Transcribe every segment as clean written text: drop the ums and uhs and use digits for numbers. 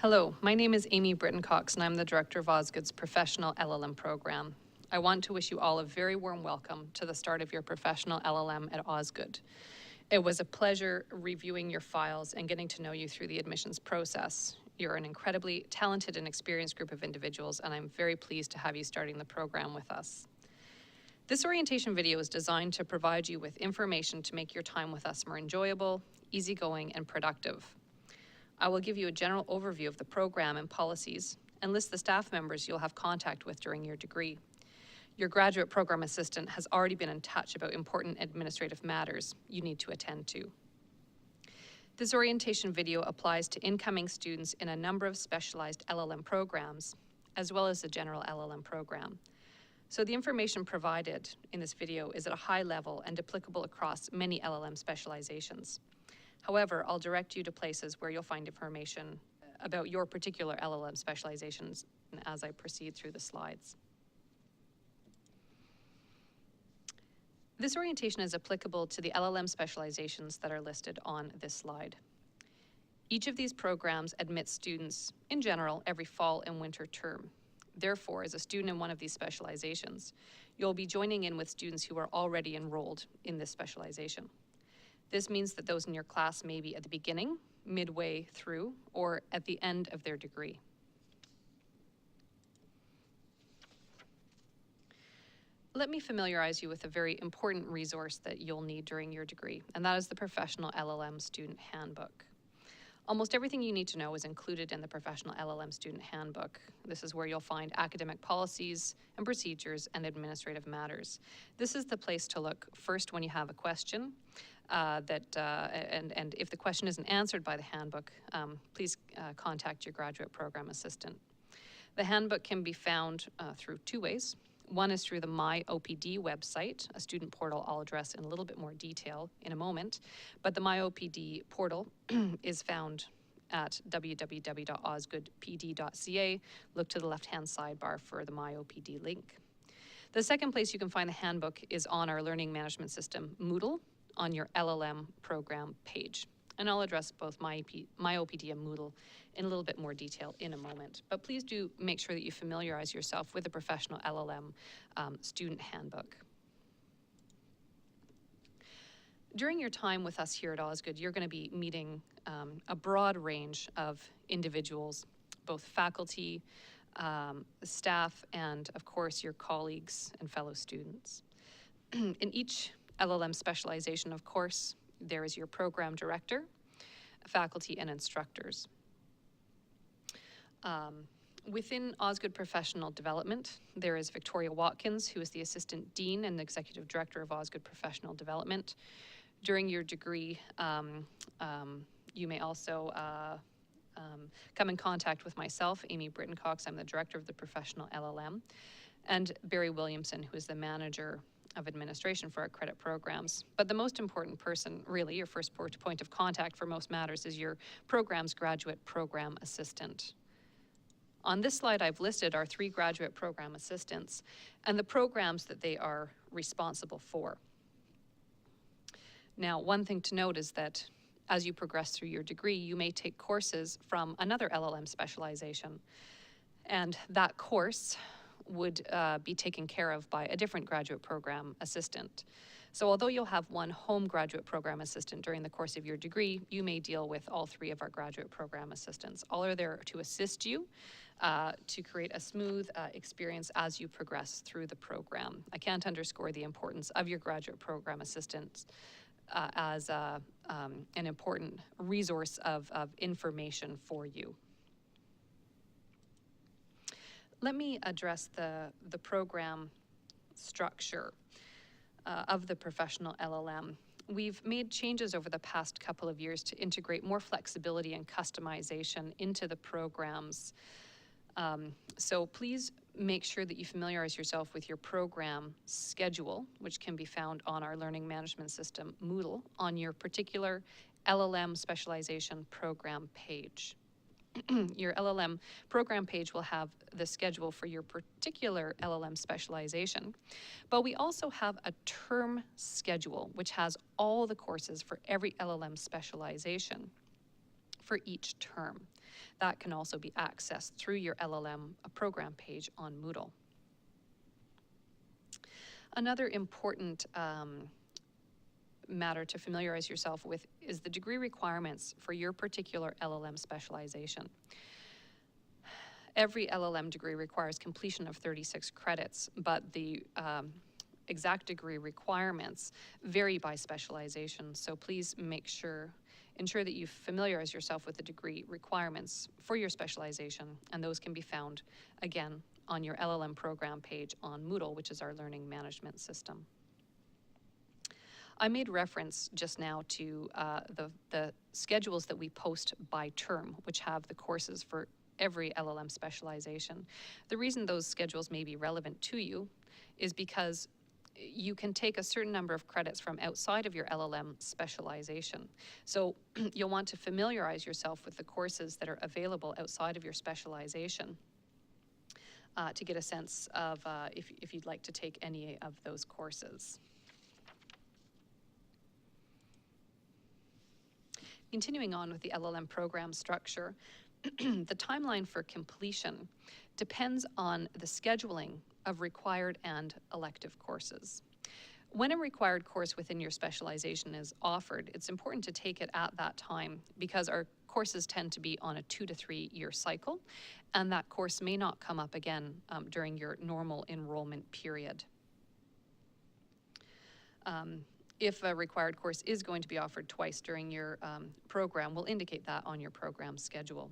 Hello, my name is Amy Britton-Cox, and I'm the Director of Osgood's Professional LLM Program. I want to wish you all a very warm welcome to the start of your professional LLM at Osgood. It was a pleasure reviewing your files and getting to know you through the admissions process. You're an incredibly talented and experienced group of individuals, and I'm very pleased to have you starting the program with us. This orientation video is designed to provide you with information to make your time with us more enjoyable, easygoing, and productive. I will give you a general overview of the program and policies and list the staff members you'll have contact with during your degree. Your graduate program assistant has already been in touch about important administrative matters you need to attend to. This orientation video applies to incoming students in a number of specialized LLM programs, as well as the general LLM program. So the information provided in this video is at a high level and applicable across many LLM specializations. However, I'll direct you to places where you'll find information about your particular LLM specializations as I proceed through the slides. This orientation is applicable to the LLM specializations that are listed on this slide. Each of these programs admits students, in general, every fall and winter term. Therefore, as a student in one of these specializations, you'll be joining in with students who are already enrolled in this specialization. This means that those in your class may be at the beginning, midway through, or at the end of their degree. Let me familiarize you with a very important resource that you'll need during your degree, and that is the Professional LLM Student Handbook. Almost everything you need to know is included in the Professional LLM Student Handbook. This is where you'll find academic policies and procedures and administrative matters. This is the place to look first when you have a question, and if the question isn't answered by the handbook, please contact your graduate program assistant. The handbook can be found through two ways. One is through the MyOPD website, a student portal I'll address in a little bit more detail in a moment, but the MyOPD portal is found at www.osgoodpd.ca. Look to the left-hand sidebar for the MyOPD link. The second place you can find the handbook is on our learning management system, Moodle, on your LLM program page. And I'll address both MyOPD and Moodle in a little bit more detail in a moment. But please do make sure that you familiarize yourself with the Professional LLM Student Handbook. During your time with us here at Osgood, you're going to be meeting a broad range of individuals, both faculty, staff, and of course your colleagues and fellow students. In each LLM specialization, of course, there is your program director, faculty, and instructors. Within Osgood Professional Development, there is Victoria Watkins, who is the Assistant Dean and Executive Director of Osgood Professional Development. During your degree, you may also come in contact with myself, Amy Britton-Cox. I'm the Director of the Professional LLM, and Barry Williamson, who is the Manager of Administration for our credit programs. But the most important person, really, your first point of contact for most matters, is your program's graduate program assistant. On this slide, I've listed our 3 graduate program assistants and the programs that they are responsible for. Now, one thing to note is that as you progress through your degree, you may take courses from another LLM specialization, and that course would be taken care of by a different graduate program assistant. So although you'll have one home graduate program assistant during the course of your degree, you may deal with all 3 of our graduate program assistants. All are there to assist you to create a smooth experience as you progress through the program. I can't underscore the importance of your graduate program assistants as an important resource of information for you. Let me address the program structure of the Professional LLM. We've made changes over the past couple of years to integrate more flexibility and customization into the programs. So please make sure that you familiarize yourself with your program schedule, which can be found on our learning management system, Moodle, on your particular LLM specialization program page. Your LLM program page will have the schedule for your particular LLM specialization, but we also have a term schedule, which has all the courses for every LLM specialization. for each term. That can also be accessed through your LLM program page on Moodle. Another important matter to familiarize yourself with is the degree requirements for your particular LLM specialization. Every LLM degree requires completion of 36 credits, but the exact degree requirements vary by specialization. So please ensure that you familiarize yourself with the degree requirements for your specialization, and those can be found, again, on your LLM program page on Moodle, which is our learning management system. I made reference just now to the schedules that we post by term, which have the courses for every LLM specialization. The reason those schedules may be relevant to you is because you can take a certain number of credits from outside of your LLM specialization. So you'll want to familiarize yourself with the courses that are available outside of your specialization to get a sense of if you'd like to take any of those courses. Continuing on with the LLM program structure, the timeline for completion depends on the scheduling of required and elective courses. When a required course within your specialization is offered, it's important to take it at that time because our courses tend to be on a 2 to 3 year cycle, and that course may not come up again during your normal enrollment period. If a required course is going to be offered twice during your program, we'll indicate that on your program schedule.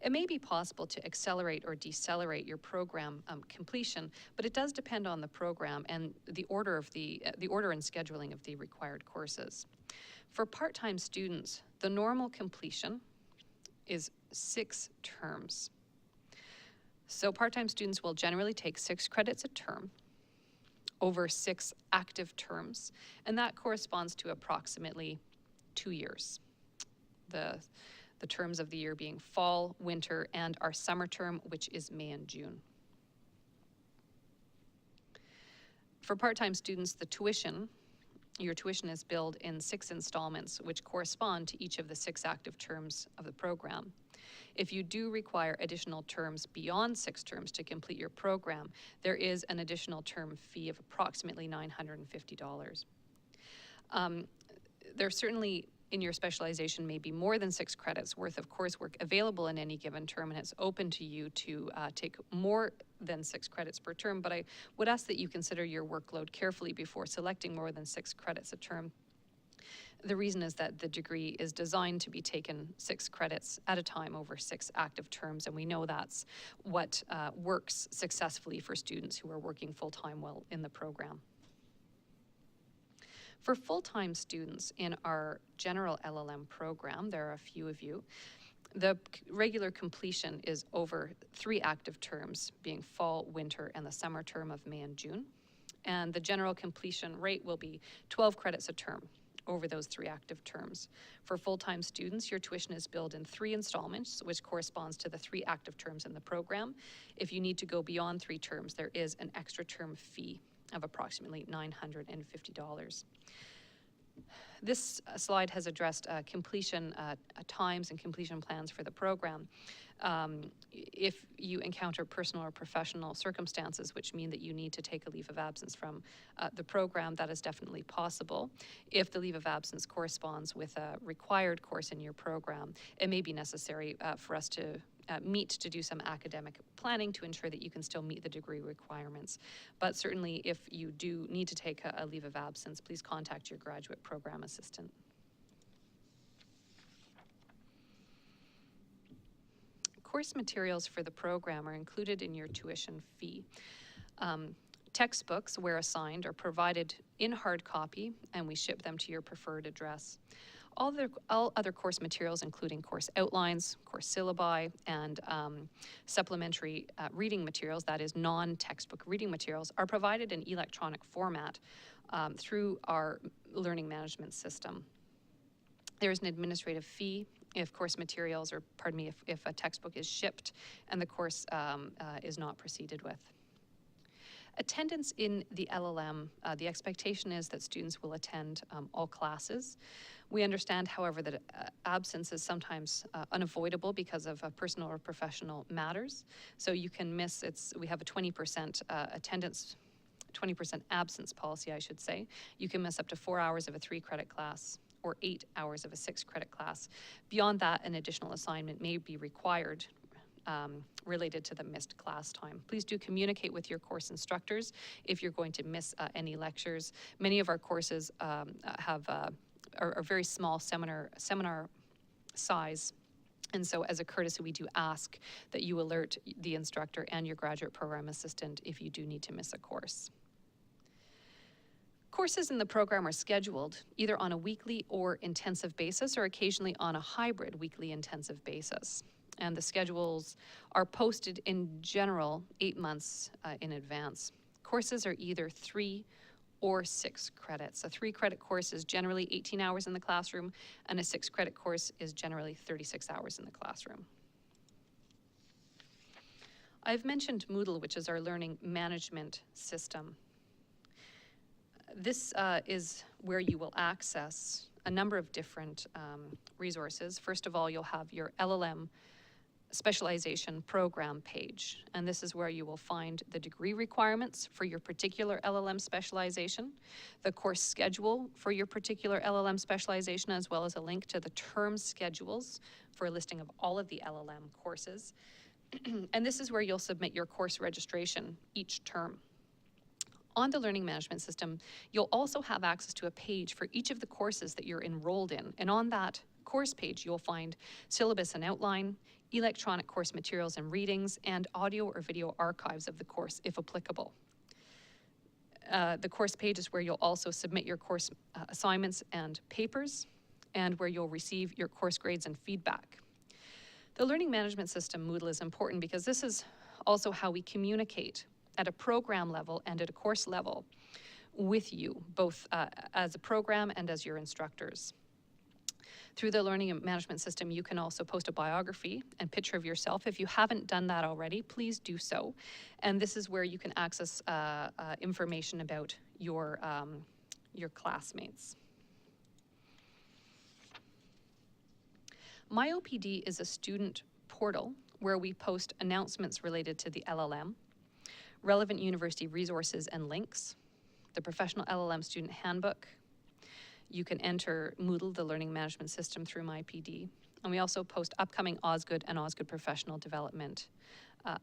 It may be possible to accelerate or decelerate your program completion, but it does depend on the program and the order and scheduling of the required courses. For part-time students, the normal completion is 6 terms. So part-time students will generally take 6 credits a term over 6 active terms, and that corresponds to approximately 2 years. The terms of the year being fall, winter, and our summer term, which is May and June. For part-time students, your tuition is billed in 6 installments, which correspond to each of the 6 active terms of the program. If you do require additional terms beyond 6 terms to complete your program, there is an additional term fee of approximately $950. There's certainly in your specialization may be more than 6 credits worth of coursework available in any given term, and it's open to you to take more than 6 credits per term, but I would ask that you consider your workload carefully before selecting more than 6 credits a term. The reason is that the degree is designed to be taken 6 credits at a time over 6 active terms, and we know that's what works successfully for students who are working full-time while in the program. For full-time students in our general LLM program, there are a few of you, the regular completion is over 3 active terms, being fall, winter, and the summer term of May and June. And the general completion rate will be 12 credits a term over those 3 active terms. For full-time students, your tuition is billed in 3 installments, which corresponds to the 3 active terms in the program. If you need to go beyond 3 terms, there is an extra term fee of approximately $950. This slide has addressed completion times and completion plans for the program. If you encounter personal or professional circumstances which mean that you need to take a leave of absence from the program, that is definitely possible. If the leave of absence corresponds with a required course in your program, it may be necessary for us to meet to do some academic planning to ensure that you can still meet the degree requirements. But certainly if you do need to take a leave of absence, please contact your graduate program assistant. Course materials for the program are included in your tuition fee. Textbooks, where assigned, are provided in hard copy, and we ship them to your preferred address. All other course materials, including course outlines, course syllabi, and supplementary reading materials, that is non-textbook reading materials, are provided in electronic format through our learning management system. There is an administrative fee if course materials, or pardon me, if a textbook is shipped and the course is not proceeded with. Attendance in the LLM, the expectation is that students will attend all classes. We understand, however, that absence is sometimes unavoidable because of personal or professional matters. So you can miss, we have a 20% attendance, 20% absence policy, I should say. You can miss up to 4 hours of a 3-credit class or 8 hours of a 6-credit class. Beyond that, an additional assignment may be required related to the missed class time. Please do communicate with your course instructors if you're going to miss any lectures. Many of our courses are very small seminar size. And so as a courtesy, we do ask that you alert the instructor and your graduate program assistant if you do need to miss a course. Courses in the program are scheduled either on a weekly or intensive basis, or occasionally on a hybrid weekly intensive basis. And the schedules are posted in general 8 months in advance. Courses are either 3 or 6 credits. A 3-credit course is generally 18 hours in the classroom, and a 6-credit course is generally 36 hours in the classroom. I've mentioned Moodle, which is our learning management system. This is where you will access a number of different resources. First of all, you'll have your LLM specialization program page, and this is where you will find the degree requirements for your particular LLM specialization, the course schedule for your particular LLM specialization, as well as a link to the term schedules for a listing of all of the LLM courses. And this is where you'll submit your course registration each term. On the learning management system, you'll also have access to a page for each of the courses that you're enrolled in. And on that course page, you'll find syllabus and outline, electronic course materials and readings, and audio or video archives of the course, if applicable. The course page is where you'll also submit your course assignments and papers, and where you'll receive your course grades and feedback. The learning management system, Moodle, is important because this is also how we communicate at a program level and at a course level with you, both as a program and as your instructors. Through the learning management system, you can also post a biography and picture of yourself. If you haven't done that already, please do so. And this is where you can access information about your classmates. MyOPD is a student portal where we post announcements related to the LLM, relevant university resources and links, the Professional LLM Student Handbook. You can enter Moodle, the learning management system, through MyPD. And we also post upcoming Osgood and Osgood professional development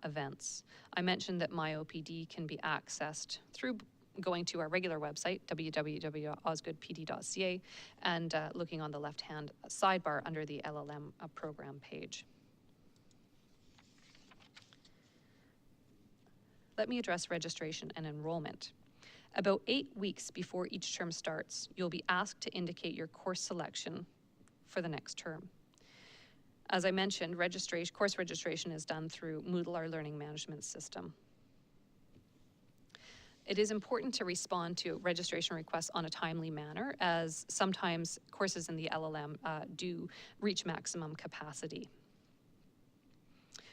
events. I mentioned that MyOPD can be accessed through going to our regular website, www.osgoodpd.ca, and looking on the left-hand sidebar under the LLM program page. Let me address registration and enrollment. About 8 weeks before each term starts, you'll be asked to indicate your course selection for the next term. As I mentioned, course registration is done through Moodle, our learning management system. It is important to respond to registration requests on a timely manner, as sometimes courses in the LLM do reach maximum capacity.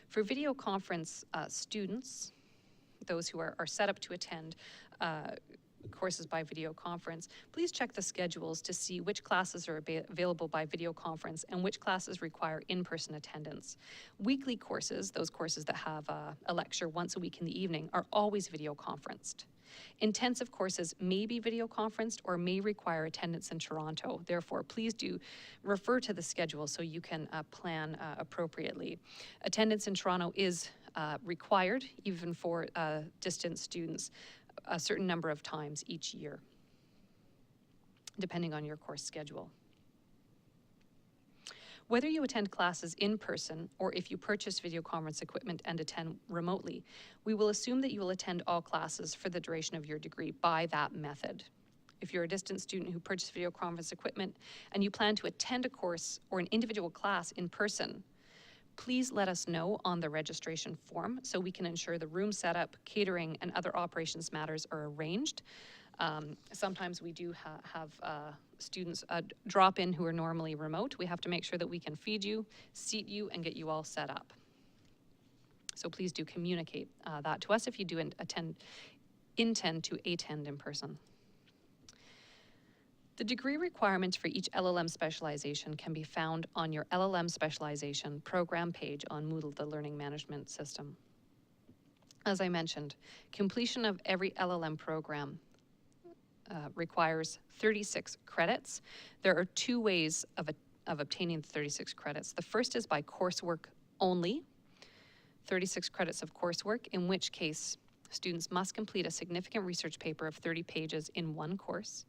For video conference students, those who are set up to attend courses by video conference, please check the schedules to see which classes are available by video conference and which classes require in-person attendance. Weekly courses, those courses that have a lecture once a week in the evening, are always video conferenced. Intensive courses may be video conferenced or may require attendance in Toronto. Therefore, please do refer to the schedule so you can plan appropriately. Attendance in Toronto is required, even for distance students, a certain number of times each year, depending on your course schedule. Whether you attend classes in person or if you purchase video conference equipment and attend remotely, we will assume that you will attend all classes for the duration of your degree by that method. If you're a distance student who purchased video conference equipment and you plan to attend a course or an individual class in person, please let us know on the registration form so we can ensure the room setup, catering, and other operations matters are arranged. Sometimes we do have students drop in who are normally remote. We have to make sure that we can feed you, seat you, and get you all set up. So please do communicate that to us if you do intend to attend in person. The degree requirements for each LLM specialization can be found on your LLM specialization program page on Moodle, the learning management system. As I mentioned, completion of every LLM program requires 36 credits. There are two ways of obtaining the 36 credits. The first is by coursework only, 36 credits of coursework, in which case students must complete a significant research paper of 30 pages in one course.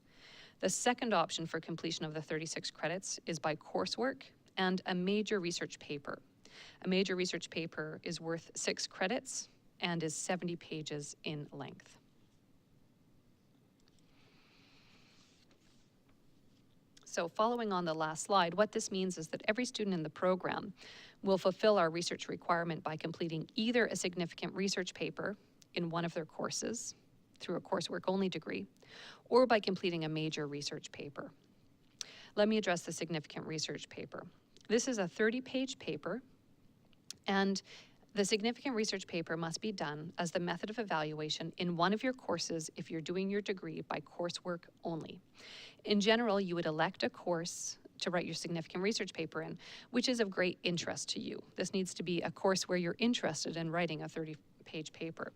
The second option for completion of the 36 credits is by coursework and a major research paper. A major research paper is worth 6 credits and is 70 pages in length. So following on the last slide, what this means is that every student in the program will fulfill our research requirement by completing either a significant research paper in one of their courses through a coursework-only degree, or by completing a major research paper. Let me address the significant research paper. This is a 30-page paper, and the significant research paper must be done as the method of evaluation in one of your courses if you're doing your degree by coursework only. In general, you would elect a course to write your significant research paper in, which is of great interest to you. This needs to be a course where you're interested in writing a 30-page paper.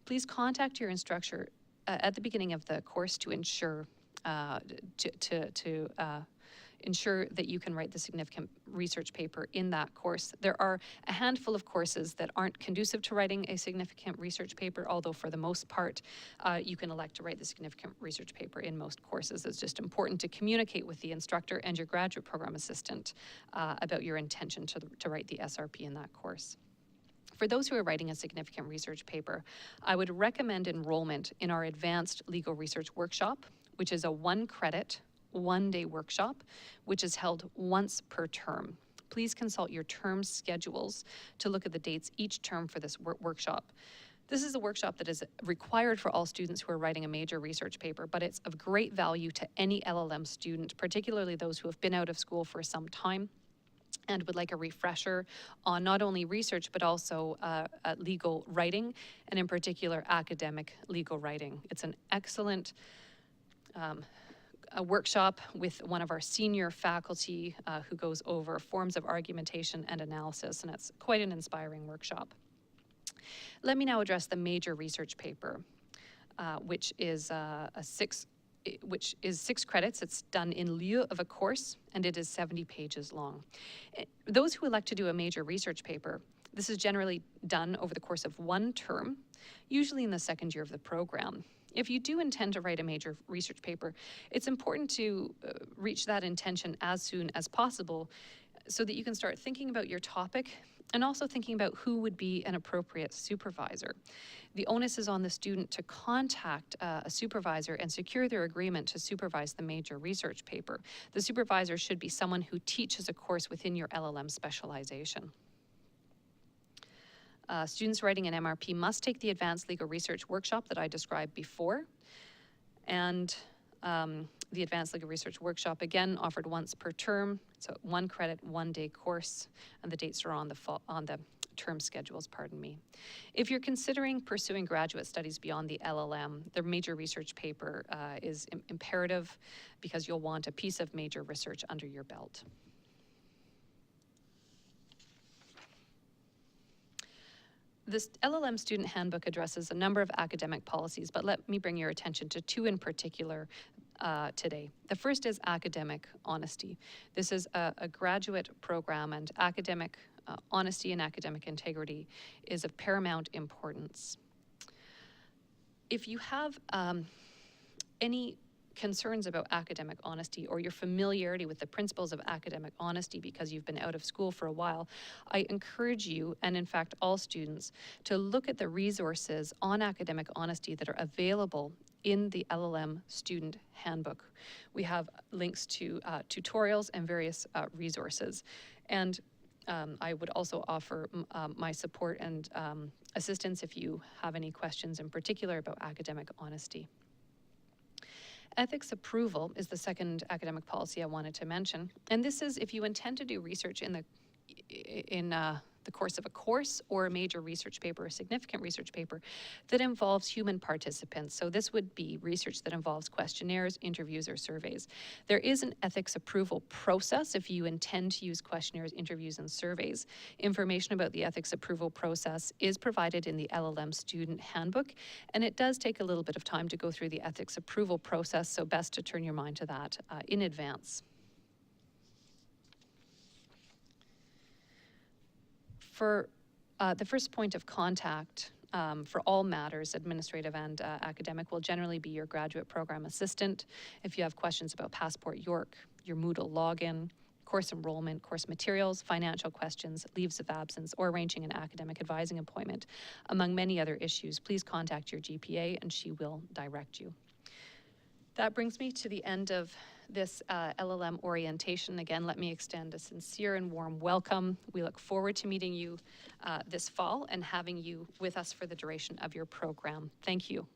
Please contact your instructor at the beginning of the course to ensure ensure that you can write the significant research paper in that course. There are a handful of courses that aren't conducive to writing a significant research paper, although for the most part, you can elect to write the significant research paper in most courses. It's just important to communicate with the instructor and your graduate program assistant about your intention to write the SRP in that course. For those who are writing a significant research paper, I would recommend enrollment in our Advanced Legal Research Workshop, which is a 1-credit, 1-day workshop, which is held once per term. Please consult your term schedules to look at the dates each term for this workshop. This is a workshop that is required for all students who are writing a major research paper, but it's of great value to any LLM student, particularly those who have been out of school for some time and would like a refresher on not only research, but also legal writing, and in particular, academic legal writing. It's an excellent a workshop with one of our senior faculty who goes over forms of argumentation and analysis, and it's quite an inspiring workshop. Let me now address the major research paper, which is 6 credits. It's done in lieu of a course, and it is 70 pages long. Those who elect to do a major research paper, this is generally done over the course of 1 term, usually in the 2nd year of the program. If you do intend to write a major research paper, it's important to reach that intention as soon as possible so that you can start thinking about your topic and also thinking about who would be an appropriate supervisor. The onus is on the student to contact a supervisor and secure their agreement to supervise the major research paper. The supervisor should be someone who teaches a course within your LLM specialization. Students writing an MRP must take the Advanced Legal Research Workshop that I described before. And the Advanced Legal Research Workshop, again, offered once per term. It's a 1-credit, 1-day course, and the dates are on the term schedules, pardon me. If you're considering pursuing graduate studies beyond the LLM, the major research paper is imperative because you'll want a piece of major research under your belt. This LLM student handbook addresses a number of academic policies, but let me bring your attention to 2 in particular today. The first is academic honesty. This is a graduate program, and academic honesty and academic integrity is of paramount importance. If you have any concerns about academic honesty or your familiarity with the principles of academic honesty because you've been out of school for a while, I encourage you, and in fact all students, to look at the resources on academic honesty that are available in the LLM student handbook. We have links to tutorials and various resources. And I would also offer my support and assistance if you have any questions in particular about academic honesty. Ethics approval is the second academic policy I wanted to mention. And this is if you intend to do research in the the course of a course or a major research paper, a significant research paper that involves human participants. So this would be research that involves questionnaires, interviews, or surveys. There is an ethics approval process if you intend to use questionnaires, interviews, and surveys. Information about the ethics approval process is provided in the LLM student handbook, and it does take a little bit of time to go through the ethics approval process, so best to turn your mind to that in advance. For the first point of contact for all matters, administrative and academic, will generally be your graduate program assistant. If you have questions about Passport York, your Moodle login, course enrollment, course materials, financial questions, leaves of absence, or arranging an academic advising appointment, among many other issues, please contact your GPA and she will direct you. That brings me to the end of this LLM orientation. Again, let me extend a sincere and warm welcome. We look forward to meeting you this fall and having you with us for the duration of your program. Thank you.